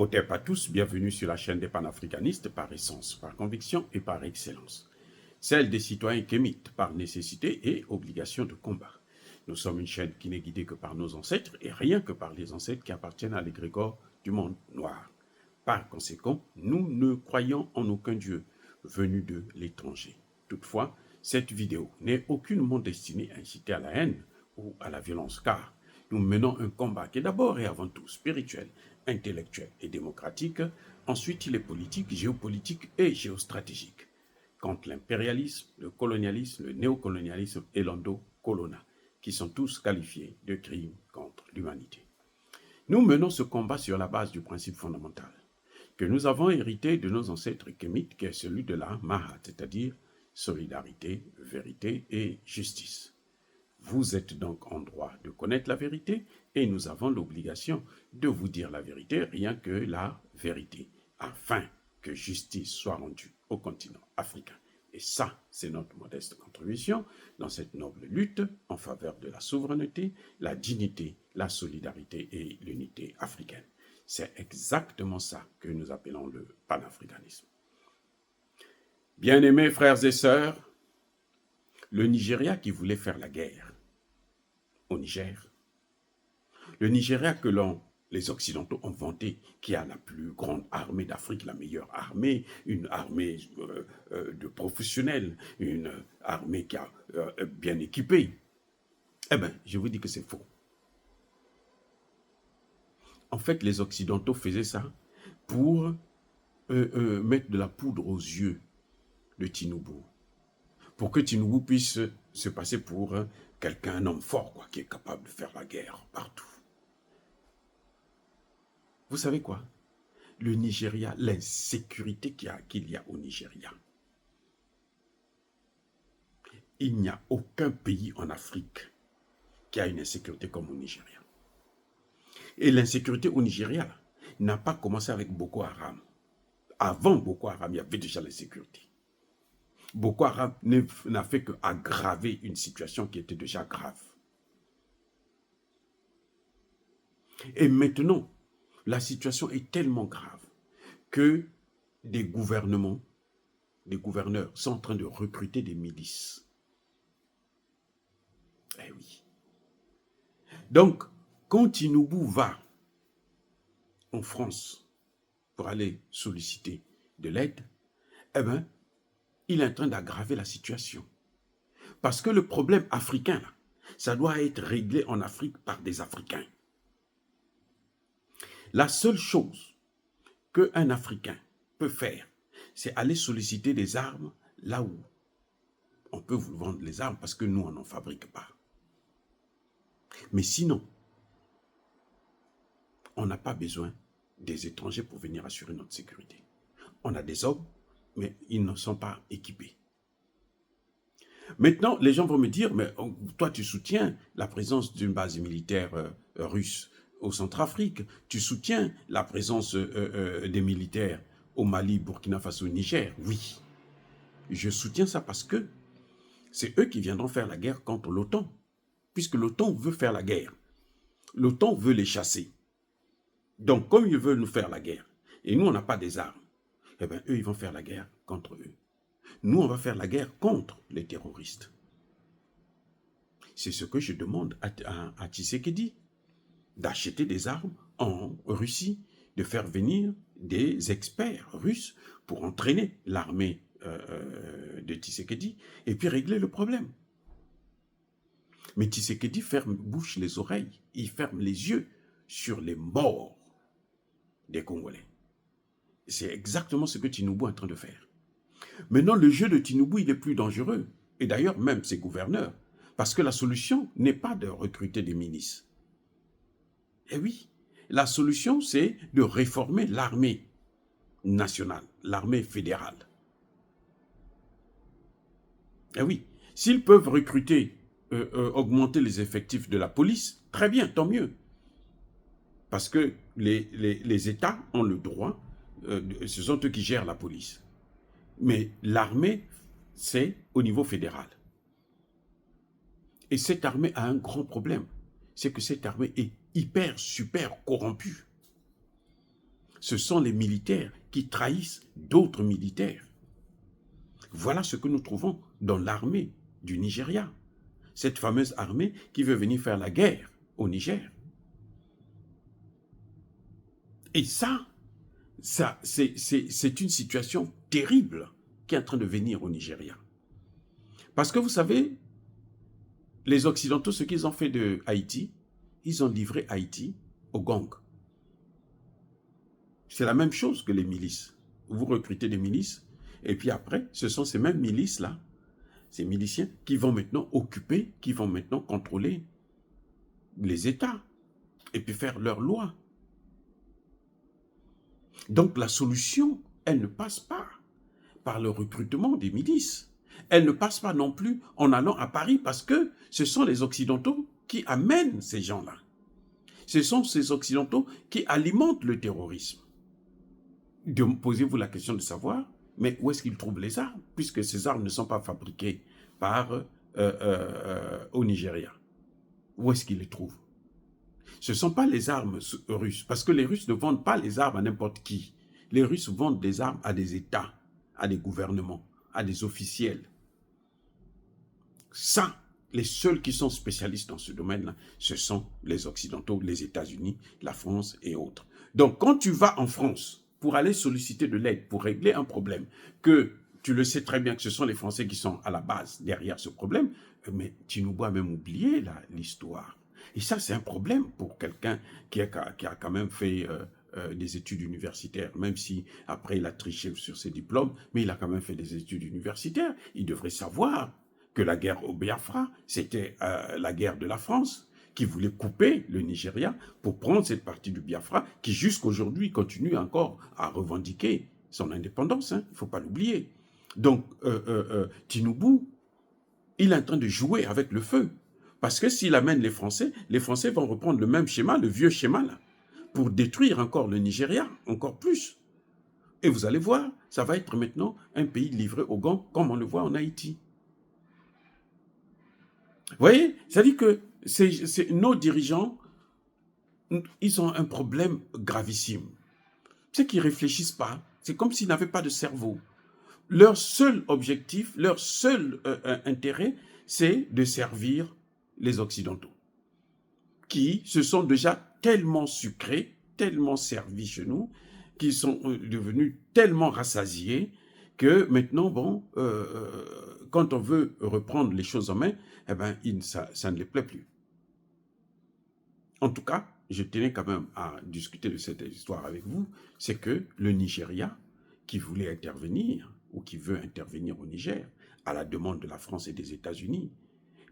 Otep à tous, bienvenue sur la chaîne des panafricanistes par essence, par conviction et par excellence. Celle des citoyens kémites par nécessité et obligation de combat. Nous sommes une chaîne qui n'est guidée que par nos ancêtres et rien que par les ancêtres qui appartiennent à l'égrégore du monde noir. Par conséquent, nous ne croyons en aucun dieu venu de l'étranger. Toutefois, cette vidéo n'est aucunement destinée à inciter à la haine ou à la violence, car nous menons un combat qui est d'abord et avant tout spirituel, intellectuel et démocratique. Ensuite, il est politique, géopolitique et géostratégique. Contre l'impérialisme, le colonialisme, le néocolonialisme et l'endocolona, qui sont tous qualifiés de crimes contre l'humanité. Nous menons ce combat sur la base du principe fondamental que nous avons hérité de nos ancêtres kémites, qui est celui de la Mahat, c'est-à-dire solidarité, vérité et justice. Vous êtes donc en droit de connaître la vérité et nous avons l'obligation de vous dire la vérité, rien que la vérité, afin que justice soit rendue au continent africain. Et ça, c'est notre modeste contribution dans cette noble lutte en faveur de la souveraineté, la dignité, la solidarité et l'unité africaine. C'est exactement ça que nous appelons le panafricanisme. Bien-aimés frères et sœurs, le Nigeria qui voulait faire la guerre au Niger, le Nigeria que les Occidentaux ont vanté, qui a la plus grande armée d'Afrique, la meilleure armée, une armée de professionnels, une armée qui a bien équipée. Eh bien, je vous dis que c'est faux. En fait, les Occidentaux faisaient ça pour mettre de la poudre aux yeux de Tinubu, pour que Tinubu puisse se passer pour quelqu'un, un homme fort, quoi, qui est capable de faire la guerre partout. Vous savez quoi? Le Nigeria, l'insécurité qu'il y a au Nigeria. Il n'y a aucun pays en Afrique qui a une insécurité comme au Nigeria. Et l'insécurité au Nigeria n'a pas commencé avec Boko Haram. Avant Boko Haram, il y avait déjà l'insécurité. Boko Haram n'a fait qu'aggraver une situation qui était déjà grave. Et maintenant, la situation est tellement grave que des gouverneurs sont en train de recruter des milices. Eh oui. Donc, quand Tinubu va en France pour aller solliciter de l'aide, eh bien, il est en train d'aggraver la situation. Parce que le problème africain, ça doit être réglé en Afrique par des Africains. La seule chose qu'un Africain peut faire, c'est aller solliciter des armes là où on peut vous vendre les armes parce que nous, on n'en fabrique pas. Mais sinon, on n'a pas besoin des étrangers pour venir assurer notre sécurité. On a des hommes, mais ils ne sont pas équipés. Maintenant, les gens vont me dire, mais toi, tu soutiens la présence d'une base militaire russe au Centrafrique, tu soutiens la présence des militaires au Mali, Burkina Faso, Niger. Oui, je soutiens ça parce que c'est eux qui viendront faire la guerre contre l'OTAN, puisque l'OTAN veut faire la guerre. L'OTAN veut les chasser. Donc, comme ils veulent nous faire la guerre, et nous, on n'a pas des armes, eh bien, eux, ils vont faire la guerre contre eux. Nous, on va faire la guerre contre les terroristes. C'est ce que je demande à Tshisekedi, d'acheter des armes en Russie, de faire venir des experts russes pour entraîner l'armée de Tshisekedi et puis régler le problème. Mais Tshisekedi bouche les oreilles, il ferme les yeux sur les morts des Congolais. C'est exactement ce que Tinubu est en train de faire. Maintenant, le jeu de Tinubu, il est plus dangereux. Et d'ailleurs, même ses gouverneurs. Parce que la solution n'est pas de recruter des milices. Eh oui, la solution, c'est de réformer l'armée nationale, l'armée fédérale. Eh oui, s'ils peuvent recruter, augmenter les effectifs de la police, très bien, tant mieux. Parce que les États ont le droit, ce sont eux qui gèrent la police. Mais l'armée, c'est au niveau fédéral. Et cette armée a un grand problème. C'est que cette armée est hyper, super corrompue. Ce sont les militaires qui trahissent d'autres militaires. Voilà ce que nous trouvons dans l'armée du Nigeria. Cette fameuse armée qui veut venir faire la guerre au Niger. Et ça c'est une situation terrible qui est en train de venir au Nigeria. Parce que vous savez, les Occidentaux, ce qu'ils ont fait de Haïti, ils ont livré Haïti aux gangs. C'est la même chose que les milices. Vous recrutez des milices, et puis après, ce sont ces mêmes milices-là, ces miliciens, qui vont maintenant occuper, qui vont maintenant contrôler les États, et puis faire leurs lois. Donc la solution, elle ne passe pas par le recrutement des milices. Elle ne passe pas non plus en allant à Paris, parce que ce sont les Occidentaux qui amènent ces gens-là. Ce sont ces Occidentaux qui alimentent le terrorisme. Posez-vous la question de savoir, mais où est-ce qu'ils trouvent les armes, puisque ces armes ne sont pas fabriquées par au Nigeria. Où est-ce qu'ils les trouvent? Ce ne sont pas les armes russes, parce que les Russes ne vendent pas les armes à n'importe qui. Les Russes vendent des armes à des États, à des gouvernements, à des officiels. Ça, les seuls qui sont spécialistes dans ce domaine-là, ce sont les Occidentaux, les États-Unis, la France et autres. Donc, quand tu vas en France pour aller solliciter de l'aide, pour régler un problème, que tu le sais très bien que ce sont les Français qui sont à la base derrière ce problème, mais Tinubu a même oublié l'histoire. Et ça, c'est un problème pour quelqu'un qui a quand même fait des études universitaires, même si après il a triché sur ses diplômes, mais il a quand même fait des études universitaires. Il devrait savoir que la guerre au Biafra, c'était la guerre de la France, qui voulait couper le Nigeria pour prendre cette partie du Biafra, qui jusqu'aujourd'hui continue encore à revendiquer son indépendance, hein, il ne faut pas l'oublier. Donc, Tinubu, il est en train de jouer avec le feu. Parce que s'il amène les Français vont reprendre le même schéma, le vieux schéma, là, pour détruire encore le Nigeria, encore plus. Et vous allez voir, ça va être maintenant un pays livré aux gangs, comme on le voit en Haïti. Vous voyez, c'est-à-dire que nos dirigeants, ils ont un problème gravissime. C'est qu'ils ne réfléchissent pas. C'est comme s'ils n'avaient pas de cerveau. Leur seul objectif, leur seul intérêt, c'est de servir les Occidentaux, qui se sont déjà tellement sucrés, tellement servis chez nous, qui sont devenus tellement rassasiés, que maintenant, bon, quand on veut reprendre les choses en main, eh ben, ça ne les plaît plus. En tout cas, je tenais quand même à discuter de cette histoire avec vous, c'est que le Nigeria, qui voulait intervenir, ou qui veut intervenir au Niger, à la demande de la France et des États-Unis,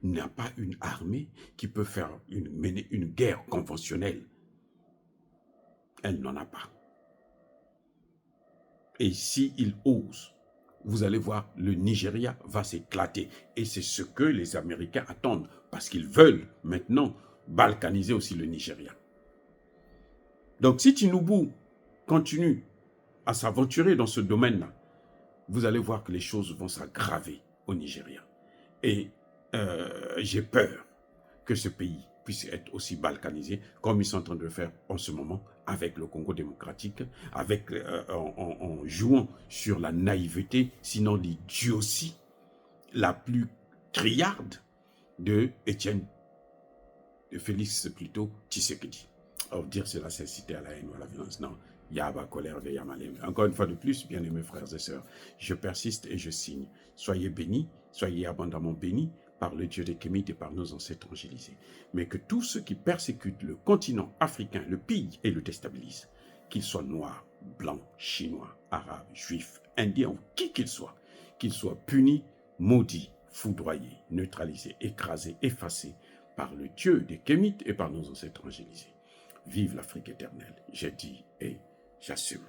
n'a pas une armée qui peut mener une guerre conventionnelle. Elle n'en a pas. Et s'il ose, vous allez voir, le Nigeria va s'éclater. Et c'est ce que les Américains attendent, parce qu'ils veulent maintenant balkaniser aussi le Nigeria. Donc si Tinubu continue à s'aventurer dans ce domaine-là, vous allez voir que les choses vont s'aggraver au Nigeria. Et j'ai peur que ce pays puisse être aussi balkanisé comme ils sont en train de le faire en ce moment avec le Congo démocratique, en jouant sur la naïveté, sinon l'idiotie la plus criarde de Félix plutôt Tshisekedi. Alors dire cela, c'est citer à la haine ou à la violence. Non. Yaba, colère, Veyamalem. Encore une fois de plus, bien-aimés frères et sœurs, je persiste et je signe. Soyez bénis, soyez abondamment bénis par le Dieu des Kémites et par nos ancêtres angélisés. Mais que tous ceux qui persécutent le continent africain le pillent et le déstabilisent, qu'ils soient noirs, blancs, chinois, arabes, juifs, indiens ou qui qu'ils soient punis, maudits, foudroyés, neutralisés, écrasés, effacés par le Dieu des Kémites et par nos ancêtres angélisés. Vive l'Afrique éternelle, j'ai dit et j'assume.